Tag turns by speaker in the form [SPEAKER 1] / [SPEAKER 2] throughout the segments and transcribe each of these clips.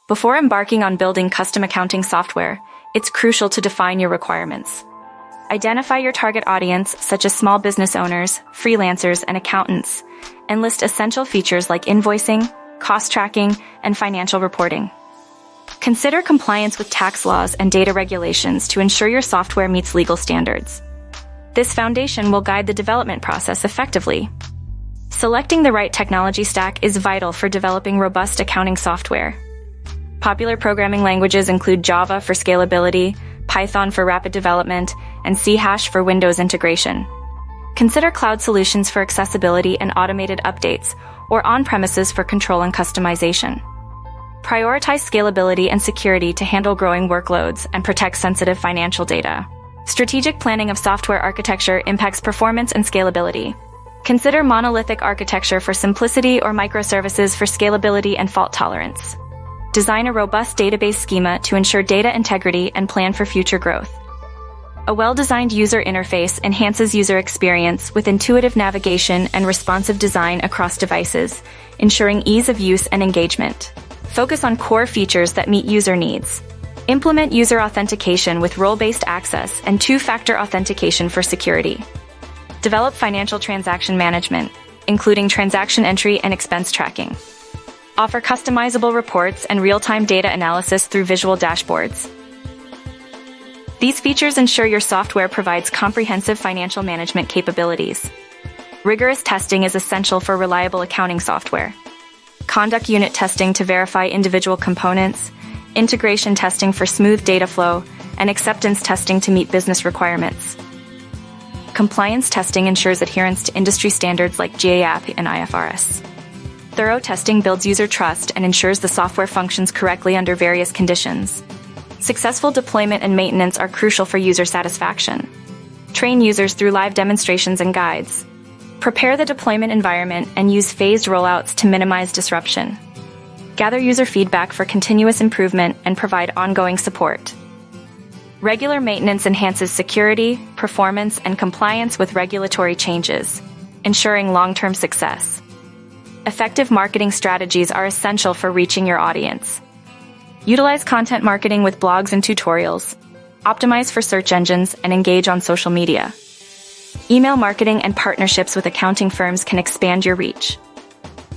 [SPEAKER 1] Before embarking on building custom accounting software, it's crucial to define your requirements. Identify your target audience, such as small business owners, freelancers, and accountants, and list essential features like invoicing, cost tracking, and financial reporting. Consider compliance with tax laws and data regulations to ensure your software meets legal standards. This foundation will guide the development process effectively. Selecting the right technology stack is vital for developing robust accounting software. Popular programming languages include Java for scalability, Python for rapid development, and C# for Windows integration. Consider cloud solutions for accessibility and automated updates, or on-premises for control and customization. Prioritize scalability and security to handle growing workloads and protect sensitive financial data. Strategic planning of software architecture impacts performance and scalability. Consider monolithic architecture for simplicity or microservices for scalability and fault tolerance. Design a robust database schema to ensure data integrity and plan for future growth. A well-designed user interface enhances user experience with intuitive navigation and responsive design across devices, ensuring ease of use and engagement. Focus on core features that meet user needs. Implement user authentication with role-based access and two-factor authentication for security. Develop financial transaction management, including transaction entry and expense tracking. Offer customizable reports and real-time data analysis through visual dashboards. These features ensure your software provides comprehensive financial management capabilities. Rigorous testing is essential for reliable accounting software. Conduct unit testing to verify individual components, integration testing for smooth data flow, and acceptance testing to meet business requirements. Compliance testing ensures adherence to industry standards like GAAP and IFRS. Thorough testing builds user trust and ensures the software functions correctly under various conditions. Successful deployment and maintenance are crucial for user satisfaction. Train users through live demonstrations and guides. Prepare the deployment environment and use phased rollouts to minimize disruption. Gather user feedback for continuous improvement and provide ongoing support. Regular maintenance enhances security, performance, and compliance with regulatory changes, ensuring long-term success. Effective marketing strategies are essential for reaching your audience. Utilize content marketing with blogs and tutorials. Optimize for search engines and engage on social media. Email marketing and partnerships with accounting firms can expand your reach.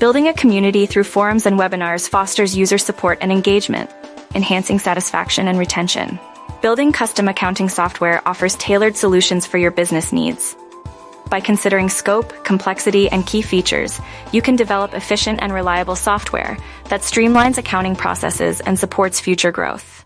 [SPEAKER 1] Building a community through forums and webinars fosters user support and engagement, enhancing satisfaction and retention. Building custom accounting software offers tailored solutions for your business needs. By considering scope, complexity, and key features, you can develop efficient and reliable software that streamlines accounting processes and supports future growth.